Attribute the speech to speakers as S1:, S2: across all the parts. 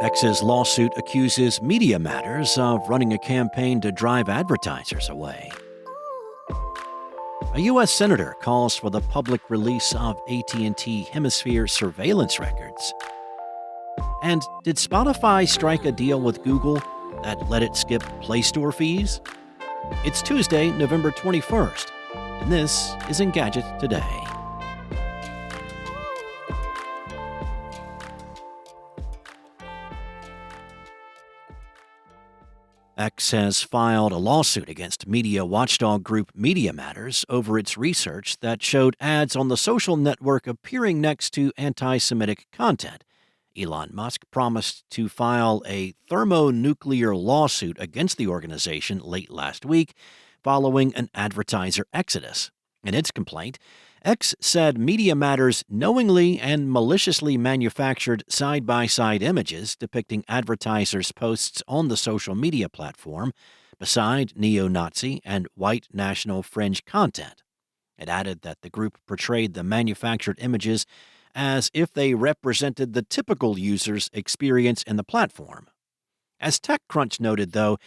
S1: X's lawsuit accuses Media Matters of running a campaign to drive advertisers away. A U.S. senator calls for the public release of AT&T Hemisphere surveillance records. And did Spotify strike a deal with Google that let it skip Play Store fees? It's Tuesday, November 21st, and this is Engadget Today. X has filed a lawsuit against media watchdog group Media Matters over its research that showed ads on the social network appearing next to anti-Semitic content. Elon Musk promised to file a thermonuclear lawsuit against the organization late last week, following an advertiser exodus. In its complaint, X said Media Matters knowingly and maliciously manufactured side-by-side images depicting advertisers' posts on the social media platform beside neo-Nazi and white national fringe content. It added that the group portrayed the manufactured images as if they represented the typical user's experience in the platform. As TechCrunch noted, though,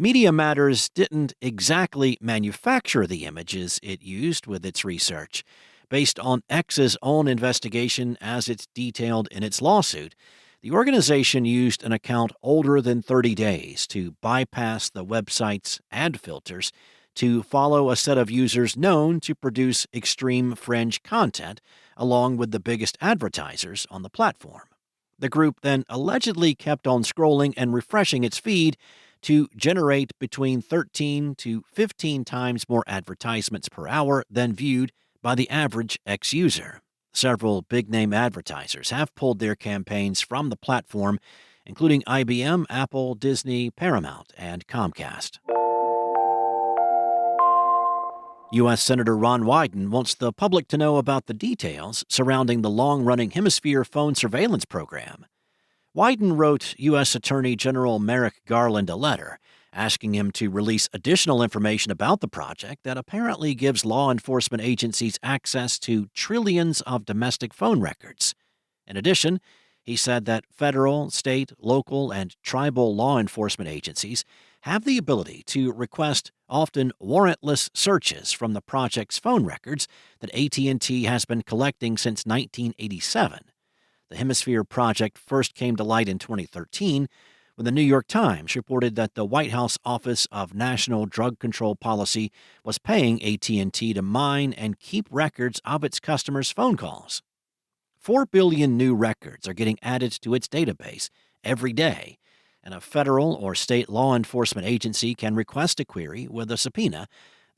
S1: Media Matters didn't exactly manufacture the images it used with its research. Based on X's own investigation as it's detailed in its lawsuit, the organization used an account older than 30 days to bypass the website's ad filters to follow a set of users known to produce extreme fringe content, along with the biggest advertisers on the platform. The group then allegedly kept on scrolling and refreshing its feed to generate between 13 to 15 times more advertisements per hour than viewed by the average X user. Several big-name advertisers have pulled their campaigns from the platform, including IBM, Apple, Disney, Paramount, and Comcast. U.S. Senator Ron Wyden wants the public to know about the details surrounding the long-running Hemisphere phone surveillance program. Wyden wrote U.S. Attorney General Merrick Garland a letter asking him to release additional information about the project that apparently gives law enforcement agencies access to trillions of domestic phone records. In addition, he said that federal, state, local, and tribal law enforcement agencies have the ability to request often warrantless searches from the project's phone records that AT&T has been collecting since 1987. The Hemisphere project first came to light in 2013 when the New York Times reported that the White House Office of National Drug Control Policy was paying AT&T to mine and keep records of its customers' phone calls. 4 billion new records are getting added to its database every day, and a federal or state law enforcement agency can request a query with a subpoena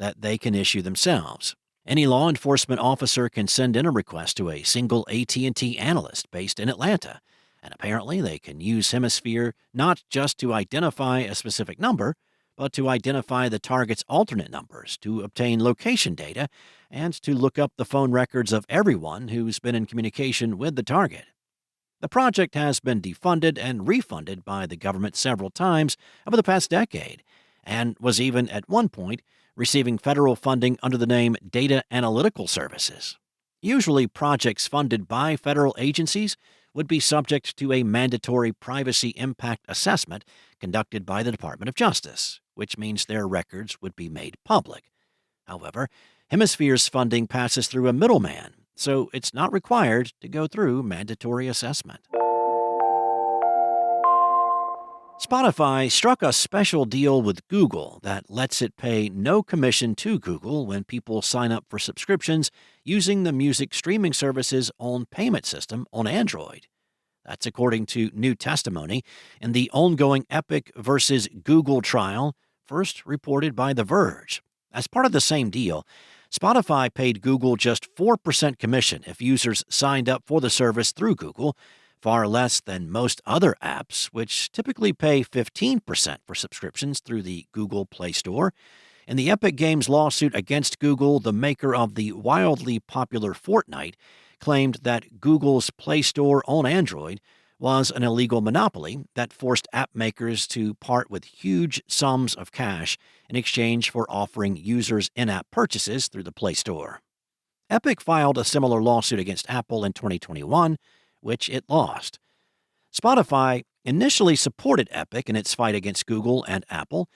S1: that they can issue themselves. Any law enforcement officer can send in a request to a single AT&T analyst based in Atlanta, and apparently they can use Hemisphere not just to identify a specific number, but to identify the target's alternate numbers, to obtain location data, and to look up the phone records of everyone who's been in communication with the target. The project has been defunded and refunded by the government several times over the past decade, and was even at one point receiving federal funding under the name Data Analytical Services. Usually, projects funded by federal agencies would be subject to a mandatory privacy impact assessment conducted by the Department of Justice, which means their records would be made public. However, Hemisphere's funding passes through a middleman, so it's not required to go through mandatory assessment. Spotify struck a special deal with Google that lets it pay no commission to Google when people sign up for subscriptions using the music streaming service's own payment system on Android. That's according to new testimony in the ongoing Epic versus Google trial, first reported by The Verge. As part of the same deal, Spotify paid Google just 4% commission if users signed up for the service through Google, far less than most other apps, which typically pay 15% for subscriptions through the Google Play Store. In the Epic Games lawsuit against Google, the maker of the wildly popular Fortnite claimed that Google's Play Store on Android was an illegal monopoly that forced app makers to part with huge sums of cash in exchange for offering users in-app purchases through the Play Store. Epic filed a similar lawsuit against Apple in 2021, which it lost. Spotify initially supported Epic in its fight against Google and Apple,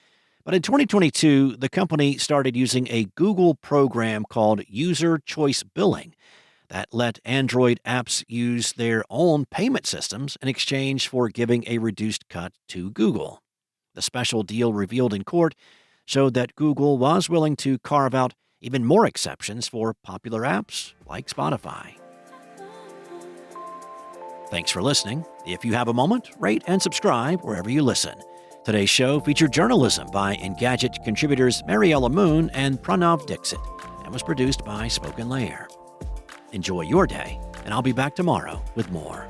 S1: but in 2022, the company started using a Google program called User Choice Billing that let Android apps use their own payment systems in exchange for giving a reduced cut to Google. The special deal revealed in court showed that Google was willing to carve out even more exceptions for popular apps like Spotify. Thanks for listening. If you have a moment, rate and subscribe wherever you listen. Today's show featured journalism by Engadget contributors Mariella Moon and Pranav Dixit and was produced by Spoken Layer. Enjoy your day, and I'll be back tomorrow with more.